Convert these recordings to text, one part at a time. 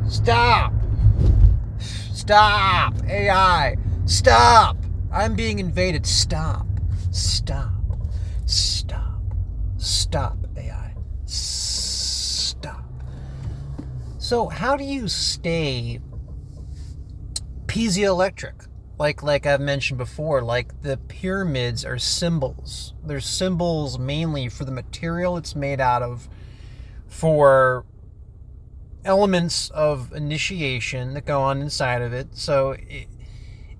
Stop! Stop! AI! Stop! I'm being invaded. Stop. Stop. Stop. Stop, AI. Stop. So how do you stay piezoelectric? Like I've mentioned before, like the pyramids are symbols. They're symbols mainly for the material it's made out of, for elements of initiation that go on inside of it.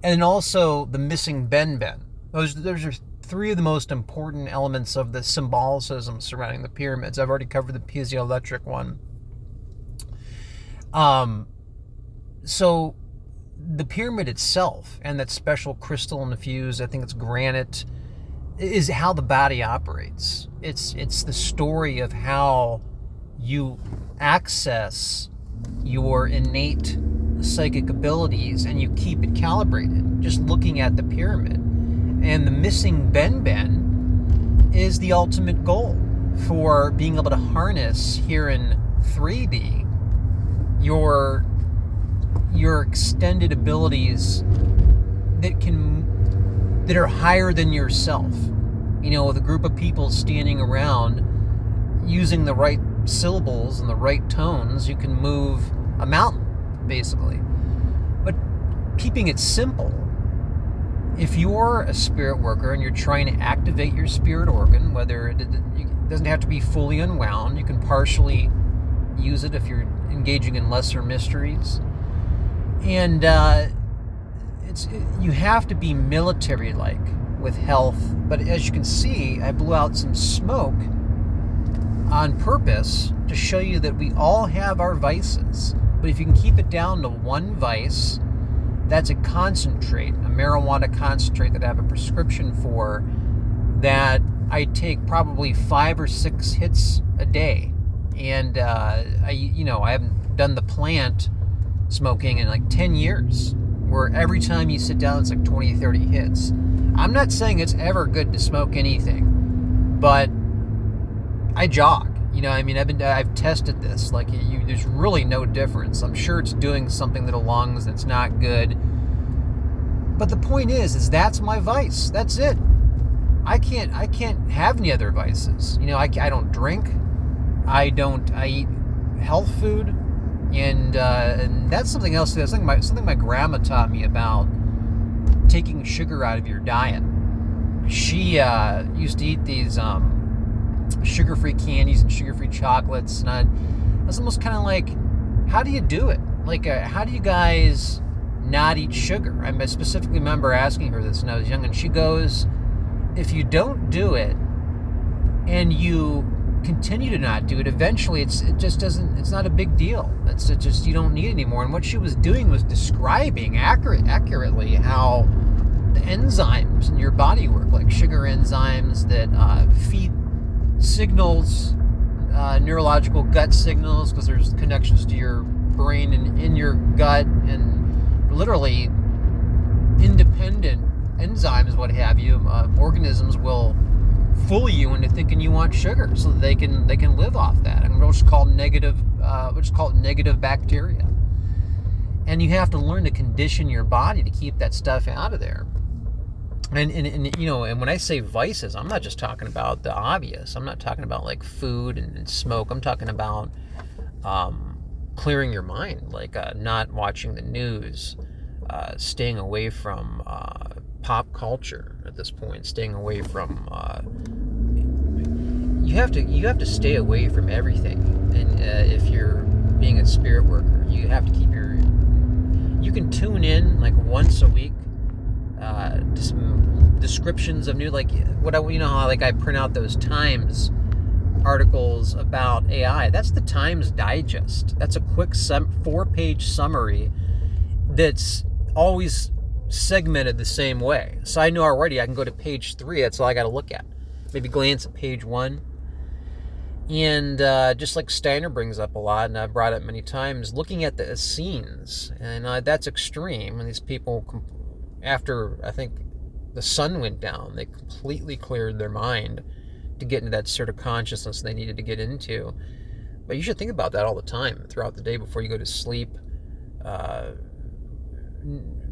And also the missing ben. Those are three of the most important elements of the symbolicism surrounding the pyramids. I've already covered the piezoelectric one. So the pyramid itself and that special crystal infused, I think it's granite, is how the body operates. It's the story of how you access your innate psychic abilities and you keep it calibrated just looking at the pyramid. And the missing ben is the ultimate goal for being able to harness here in 3D your extended abilities that are higher than yourself. With a group of people standing around using the right syllables and the right tones, you can move a mountain, basically. But keeping it simple, if you're a spirit worker and you're trying to activate your spirit organ, whether it doesn't have to be fully unwound, you can partially use it if you're engaging in lesser mysteries. And you have to be military-like with health. But as you can see, I blew out some smoke on purpose to show you that we all have our vices. But if you can keep it down to one vice, that's a concentrate, a marijuana concentrate that I have a prescription for, that I take probably 5 or 6 hits a day. And I haven't done the plant smoking in like 10 years, where every time you sit down it's like 20, 30 hits. I'm not saying it's ever good to smoke anything, but I jog. I've tested this. There's really no difference. I'm sure it's doing something to the lungs that's not good. But the point is that's my vice. That's it. I can't have any other vices. I don't drink. I eat health food, and that's something else. That's something my grandma taught me about taking sugar out of your diet. She used to eat these sugar-free candies and sugar-free chocolates, and I was almost kind of like, how do you do it? How do you guys not eat sugar? I specifically remember asking her this when I was young, and she goes, if you don't do it and you continue to not do it, eventually it's not a big deal. It's just, you don't need it anymore. And what she was doing was describing accurately how the enzymes in your body work, like sugar enzymes that feed signals, neurological gut signals, because there's connections to your brain and in your gut, and literally independent enzymes, what have you, organisms will fool you into thinking you want sugar so that they can live off that. And we'll just call it negative bacteria. And you have to learn to condition your body to keep that stuff out of there. And when I say vices, I'm not just talking about the obvious. I'm not talking about like food and smoke. I'm talking about clearing your mind, like not watching the news, staying away from pop culture at this point, staying away from you have to stay away from everything. And if you're being a spirit worker, you have to keep you can tune in like once a week to some descriptions of new, like how like I print out those Times articles about AI. That's the Times Digest. That's a quick 4-page summary that's always segmented the same way. So I know already I can go to page 3. That's all I got to look at. Maybe glance at page 1. And just like Steiner brings up a lot, and I've brought it many times, looking at the Essenes. And that's extreme. And these people, after I think the sun went down, they completely cleared their mind to get into that sort of consciousness they needed to get into. But you should think about that all the time throughout the day before you go to sleep.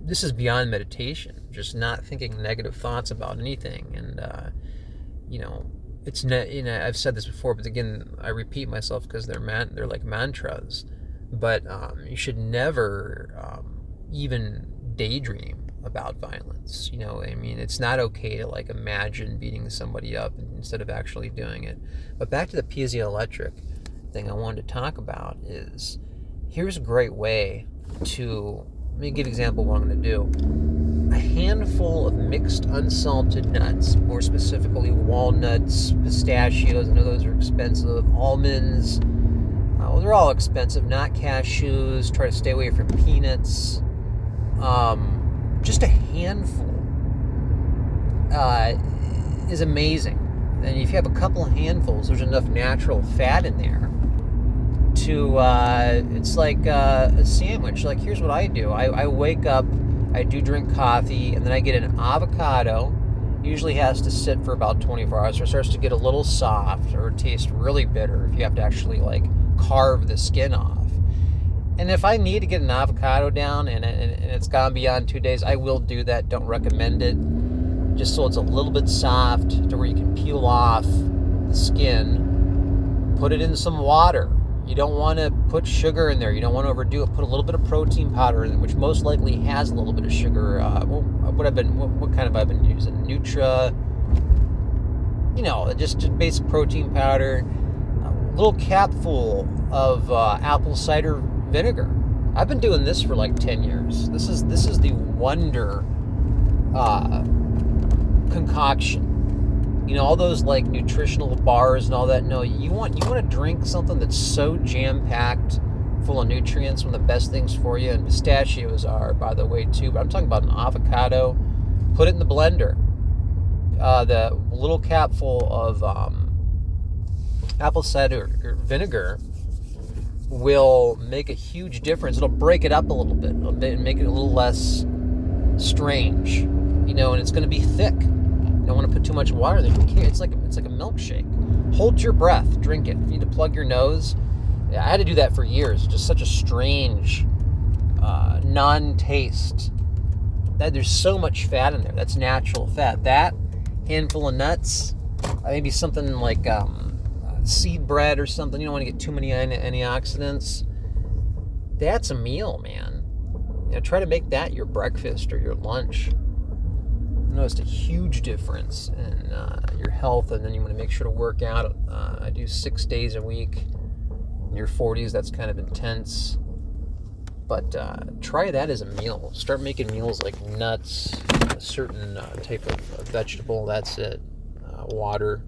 This is beyond meditation, just not thinking negative thoughts about anything. And, it's not, I've said this before, but again, I repeat myself because they're like mantras. But you should never even daydream about violence. It's not okay to like imagine beating somebody up instead of actually doing it. But back to the piezoelectric thing I wanted to talk about is, here's a great way to, let me give an example of what I'm going to do. A handful of mixed unsalted nuts, more specifically walnuts, pistachios, I know those are expensive, almonds, they're all expensive, not cashews, try to stay away from peanuts, just a handful is amazing. And if you have a couple of handfuls, there's enough natural fat in there to, it's like a sandwich. Like, here's what I do. I wake up, I do drink coffee, and then I get an avocado. Usually has to sit for about 24 hours, so it starts to get a little soft or taste really bitter if you have to actually, like, carve the skin off. And if I need to get an avocado down and it's gone beyond 2 days, I will do that. Don't recommend it. Just so it's a little bit soft to where you can peel off the skin. Put it in some water. You don't want to put sugar in there. You don't want to overdo it. Put a little bit of protein powder in, which most likely has a little bit of sugar. What kind of I've been using? Nutra. Just basic protein powder. A little capful of apple cider vinegar. I've been doing this for like 10 years. This is the wonder concoction. All those like nutritional bars and all that. No, you want to drink something that's so jam-packed, full of nutrients, one of the best things for you. And pistachios are, by the way, too. But I'm talking about an avocado. Put it in the blender. The little capful of apple cider vinegar will make a huge difference. It'll break it up a little bit. It'll make it a little less strange, and it's going to be thick. You don't want to put too much water there. It's like a milkshake. Hold your breath, drink it. If you need to plug your nose, I had to do that for years. Just such a strange non-taste. There's so much fat in there. That's natural fat. That handful of nuts, maybe something like seed bread or something. You don't want to get too many antioxidants. That's a meal, man. Try to make that your breakfast or your lunch. I noticed a huge difference in your health, and then you want to make sure to work out. I do 6 days a week. In your 40s, that's kind of intense. But try that as a meal. Start making meals like nuts, a certain type of vegetable. That's it. Water.